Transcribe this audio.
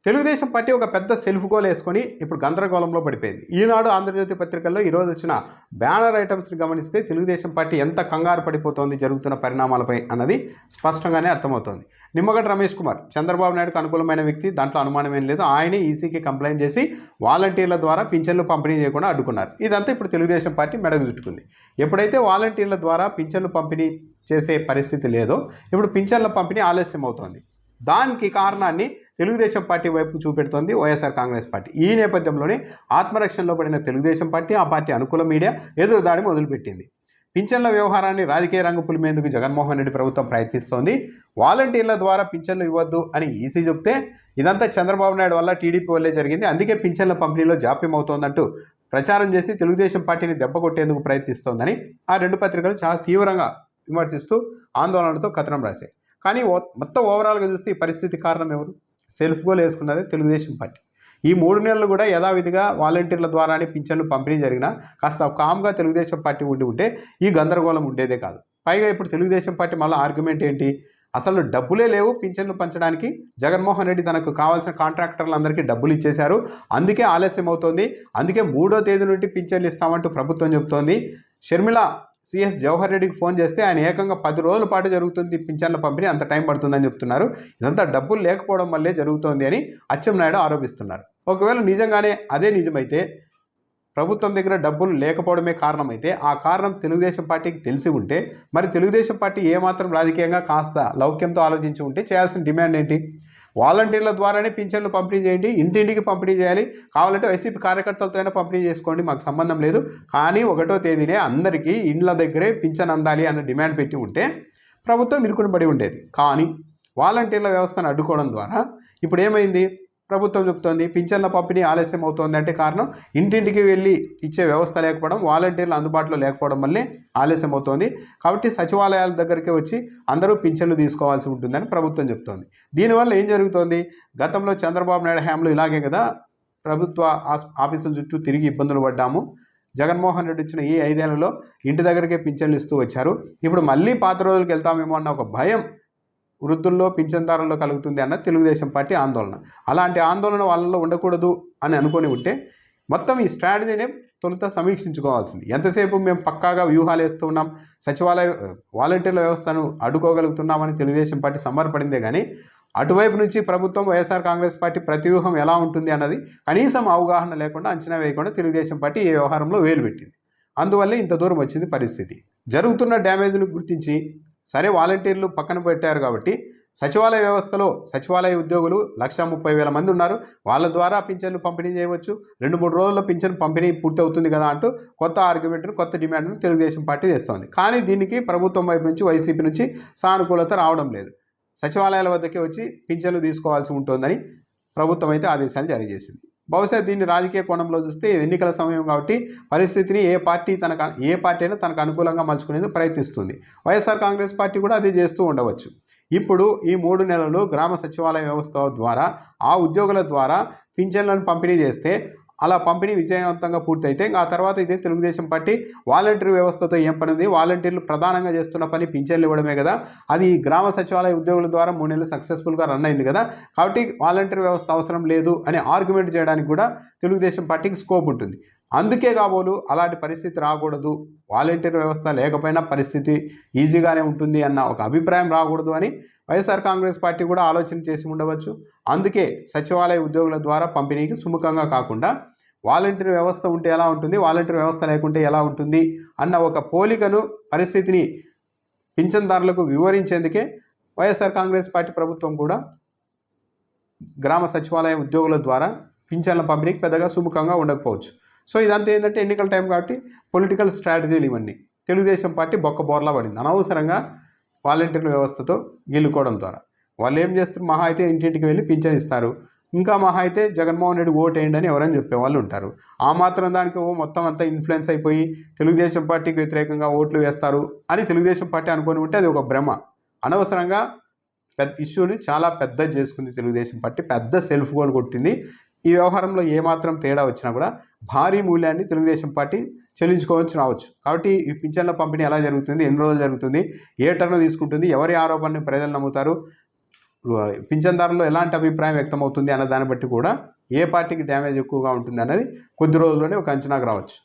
Telugu Desam party ఒక పెద్ద self goal వేసుకొని ఇప్పుడు గందరగోళంలో పడిపోయింది. ఈనాడు, ఆంధ్రజ్యోతి పత్రికల్లో ఈరోజు వచ్చిన బ్యానర్ ఐటమ్స్ని గమనిస్తే తెలుగుదేశం పార్టీ ఎంత కంగారు పడిపోతోంది జరుగుతున్న పరిణామాలపై అన్నది స్పష్టంగానే అర్థమవుతోంది. నిమ్మగడ్డ రమేష్ కుమార్ చంద్రబాబు నాయుడుకు అనుకూలమైన వ్యక్తి, దాంట్లో అనుమానం ఏం లేదు. ఆయనే ఈసీకి కంప్లైంట్ చేసి వాలంటీర్ల ద్వారా పింఛన్లు పంపిణీ చేయకుండా అడ్డుకున్నారు. ఇదంతా ఇప్పుడు తెలుగుదేశం పార్టీ మెడకు చుట్టుకుంది. ఎప్పుడైతే వాలంటీర్ల ద్వారా పింఛన్లు పంపిణీ చేసే పరిస్థితి లేదో ఇప్పుడు పింఛన్ల పంపిణీ ఆలస్యం అవుతోంది. దానికి కారణాన్ని తెలుగుదేశం పార్టీ వైపు చూపెడుతోంది వైఎస్ఆర్ కాంగ్రెస్ పార్టీ. ఈ నేపథ్యంలోనే ఆత్మరక్షణలో పడిన తెలుగుదేశం పార్టీ, ఆ పార్టీ అనుకూల మీడియా ఎదురుదాడి మొదలుపెట్టింది. పింఛన్ల వ్యవహారాన్ని రాజకీయ రంగు పులిమేందుకు జగన్మోహన్ రెడ్డి ప్రభుత్వం ప్రయత్నిస్తోంది. వాలంటీర్ల ద్వారా పింఛన్లు ఇవ్వద్దు అని ఈసీ చెప్తే ఇదంతా చంద్రబాబు నాయుడు వల్ల, టీడీపీ వల్లే జరిగింది, అందుకే పింఛన్ల పంపిణీలో జాప్యం అవుతోందంటూ ప్రచారం చేసి తెలుగుదేశం పార్టీని దెబ్బకొట్టేందుకు ప్రయత్నిస్తోందని ఆ రెండు పత్రికలు చాలా తీవ్రంగా విమర్శిస్తూ ఆందోళనలతో కథనం రాశాయి. కానీ మొత్తం ఓవరాల్గా చూస్తే ఈ పరిస్థితి కారణం ఎవరు? సెల్ఫ్ గోల్ వేసుకున్నది తెలుగుదేశం పార్టీ. ఈ 3 నెలలు కూడా యథావిధిగా వాలంటీర్ల ద్వారానే పింఛన్లు పంపిణీ జరిగినా కాస్త కామ్గా తెలుగుదేశం పార్టీ ఉంటే ఈ గందరగోళం ఉండేదే కాదు. పైగా ఇప్పుడు తెలుగుదేశం పార్టీ మళ్ళీ ఆర్గ్యుమెంట్ ఏంటి? అసలు డబ్బులే లేవు పింఛన్లు పంచడానికి. జగన్మోహన్ రెడ్డి తనకు కావాల్సిన కాంట్రాక్టర్లందరికీ డబ్బులు ఇచ్చేశారు, అందుకే ఆలస్యం అవుతోంది, అందుకే 3వ తేదీ నుండి పింఛన్లు ఇస్తామంటూ ప్రభుత్వం చెబుతోంది. షర్మిల సిఎస్ జవహర్ రెడ్డికి ఫోన్ చేస్తే ఆయన ఏకంగా 10 రోజుల పాటు జరుగుతుంది పింఛన్ల పంపిణీ, అంత టైం పడుతుందని చెప్తున్నారు. ఇదంతా డబ్బులు లేకపోవడం వల్లే జరుగుతోంది అని అచ్చెన్నాయుడు ఆరోపిస్తున్నారు. ఒకవేళ నిజంగానే అదే నిజమైతే, ప్రభుత్వం దగ్గర డబ్బులు లేకపోవడమే కారణమైతే, ఆ కారణం తెలుగుదేశం పార్టీకి తెలిసి ఉంటే మరి తెలుగుదేశం పార్టీ ఏమాత్రం రాజకీయంగా కాస్త లౌక్యంతో ఆలోచించి ఉంటే చేయాల్సిన డిమాండ్ ఏంటి? వాలంటీర్ల ద్వారానే పింఛన్లు పంపిణీ చేయండి, ఇంటింటికి పంపిణీ చేయాలి, కావాలంటే వైసీపీ కార్యకర్తలతో అయినా పంపిణీ చేసుకోండి, మాకు సంబంధం లేదు, కానీ 1వ తేదీనే అందరికీ ఇండ్ల దగ్గరే పింఛన్ అందాలి అన్న డిమాండ్ పెట్టి ఉంటే ప్రభుత్వం ఇరుకుని పడి ఉండేది. కానీ వాలంటీర్ల వ్యవస్థను అడ్డుకోవడం ద్వారా ఇప్పుడు ఏమైంది? ప్రభుత్వం చెప్తోంది పింఛన్ల పంపిణీ ఆలస్యం అవుతోంది అంటే కారణం ఇంటింటికి వెళ్ళి ఇచ్చే వ్యవస్థ లేకపోవడం, వాలంటీర్లు అందుబాటులో లేకపోవడం వల్లే ఆలస్యం అవుతోంది. కాబట్టి సచివాలయాల దగ్గరికి వచ్చి అందరూ పింఛన్లు తీసుకోవాల్సి ఉంటుందని ప్రభుత్వం చెప్తోంది. దీనివల్ల ఏం జరుగుతోంది? గతంలో చంద్రబాబు నాయుడు హయాంలో ఇలాగే కదా ప్రభుత్వ ఆఫీసుల చుట్టూ తిరిగి ఇబ్బందులు పడ్డాము. జగన్మోహన్ రెడ్డి ఇచ్చిన ఈ 5 ఏళ్లలో ఇంటి దగ్గరికే పింఛన్లు ఇస్తూ వచ్చారు. ఇప్పుడు మళ్ళీ పాత రోజులకు వెళ్తామేమో అన్న ఒక భయం వృద్ధుల్లో, పింఛన్దారుల్లో కలుగుతుంది అన్న తెలుగుదేశం పార్టీ ఆందోళన. అలాంటి ఆందోళన వాళ్ళలో ఉండకూడదు అని అనుకొని ఉంటే మొత్తం ఈ స్ట్రాటజీనే తొలుత సమీక్షించుకోవాల్సింది. ఎంతసేపు మేము పక్కాగా వ్యూహాలు వేస్తూ ఉన్నాం, వాలంటీర్ల వ్యవస్థను అడ్డుకోగలుగుతున్నామని తెలుగుదేశం పార్టీ సమర్పడిందే కానీ అటువైపు నుంచి ప్రభుత్వం, వైఎస్ఆర్ కాంగ్రెస్ పార్టీ ప్రతి వ్యూహం ఎలా ఉంటుంది అన్నది కనీసం అవగాహన లేకుండా, అంచనా వేయకుండా తెలుగుదేశం పార్టీ ఈ వ్యవహారంలో వేలు పెట్టింది. అందువల్లే ఇంత దూరం వచ్చింది పరిస్థితి. జరుగుతున్న డ్యామేజ్ను గుర్తించి సరే వాలంటీర్లు పక్కన పెట్టారు కాబట్టి సచివాలయ వ్యవస్థలో సచివాలయ ఉద్యోగులు 1,30,000 మంది ఉన్నారు, వాళ్ళ ద్వారా పింఛన్లు పంపిణీ చేయవచ్చు, 2-3 రోజుల్లో పింఛన్ పంపిణీ పూర్తి అవుతుంది కదా అంటూ కొత్త ఆర్గ్యుమెంట్ను, కొత్త డిమాండ్ను తెలుగుదేశం పార్టీ చేస్తోంది. కానీ దీనికి ప్రభుత్వం వైపు నుంచి, వైసీపీ నుంచి సానుకూలత రావడం లేదు. సచివాలయాల వద్దకే వచ్చి పింఛన్లు తీసుకోవాల్సి ఉంటుందని ప్రభుత్వం అయితే ఆదేశాలు జారీ చేసింది. బహుశా దీన్ని రాజకీయ కోణంలో చూస్తే ఎన్నికల సమయం కాబట్టి పరిస్థితిని ఏ పార్టీ అయినా తనకు అనుకూలంగా మలుచుకునేందుకు ప్రయత్నిస్తుంది. వైఎస్ఆర్ కాంగ్రెస్ పార్టీ కూడా అదే చేస్తూ ఉండవచ్చు. ఇప్పుడు ఈ 3 నెలలు గ్రామ సచివాలయ వ్యవస్థ ద్వారా, ఆ ఉద్యోగుల ద్వారా పింఛన్లను పంపిణీ చేస్తే, అలా పంపిణీ విజయవంతంగా పూర్తయితే ఆ తర్వాత ఇదే తెలుగుదేశం పార్టీ వాలంటీర్ వ్యవస్థతో ఏం పని ఉంది? వాలంటీర్లు ప్రధానంగా చేస్తున్న పని పింఛన్లు ఇవ్వడమే కదా. అది గ్రామ సచివాలయ ఉద్యోగుల ద్వారా 3 నెలలు సక్సెస్ఫుల్గా రన్ అయింది కదా. కాబట్టి వాలంటీర్ వ్యవస్థ అవసరం లేదు అని ఆర్గ్యుమెంట్ చేయడానికి కూడా తెలుగుదేశం పార్టీకి స్కోప్ ఉంటుంది. అందుకే కాబోలు అలాంటి పరిస్థితి రాకూడదు, వాలంటీర్ వ్యవస్థ లేకపోయినా పరిస్థితి ఈజీగానే ఉంటుంది అన్న ఒక అభిప్రాయం రాకూడదు అని వైఎస్ఆర్ కాంగ్రెస్ పార్టీ కూడా ఆలోచన చేసి ఉండవచ్చు. అందుకే సచివాలయ ఉద్యోగుల ద్వారా పంపిణీకి సుముఖంగా కాకుండా వాలంటీర్ వ్యవస్థ ఉంటే ఎలా ఉంటుంది, వాలంటీర్ వ్యవస్థ లేకుంటే ఎలా ఉంటుంది అన్న ఒక పోలికను, పరిస్థితిని పింఛన్దారులకు వివరించేందుకే వైఎస్ఆర్ కాంగ్రెస్ పార్టీ ప్రభుత్వం కూడా గ్రామ సచివాలయ ఉద్యోగుల ద్వారా పింఛన్ల పంపిణీకి పెద్దగా సుముఖంగా ఉండకపోవచ్చు. సో ఇదంతా ఏంటంటే ఎన్నికల టైం కాబట్టి పొలిటికల్ స్ట్రాటజీలు ఇవన్నీ. తెలుగుదేశం పార్టీ బొక్కబోర్లా పడింది అనవసరంగా వాలంటీర్ల వ్యవస్థతో గెలుకోవడం ద్వారా. వాళ్ళు ఏం చేస్తారు? మహా అయితే ఇంటింటికి వెళ్ళి పింఛన్ ఇస్తారు, ఇంకా మహా అయితే జగన్మోహన్ రెడ్డి ఓటు వేయండి అని ఎవరైనా చెప్పేవాళ్ళు ఉంటారు. ఆ మాత్రం దానికి మొత్తం అంతా ఇన్ఫ్లుయెన్స్ అయిపోయి తెలుగుదేశం పార్టీకి వ్యతిరేకంగా ఓట్లు వేస్తారు అని తెలుగుదేశం పార్టీ అనుకొని ఉంటే అది ఒక భ్రమ. అనవసరంగా ఇష్యూని చాలా పెద్దది చేసుకుంది తెలుగుదేశం పార్టీ, పెద్ద సెల్ఫ్ గోల్ కొట్టింది. ఈ వ్యవహారంలో ఏమాత్రం తేడా వచ్చినా కూడా భారీ మూల్యాన్ని తెలుగుదేశం పార్టీ చెల్లించుకోవచ్చు రావచ్చు. కాబట్టి ఈ పింఛన్ల పంపిణీ ఎలా జరుగుతుంది, ఎన్ని రోజులు జరుగుతుంది, ఏ టర్న్ తీసుకుంటుంది, ఎవరి ఆరోపణని ప్రజలు నమ్ముతారు, పింఛన్దారుల్లో ఎలాంటి అభిప్రాయం వ్యక్తమవుతుంది అన్న దాన్ని బట్టి కూడా ఏ పార్టీకి డ్యామేజ్ ఎక్కువగా ఉంటుంది అనేది కొద్ది రోజుల్లోనే ఒక అంచనాకు రావచ్చు.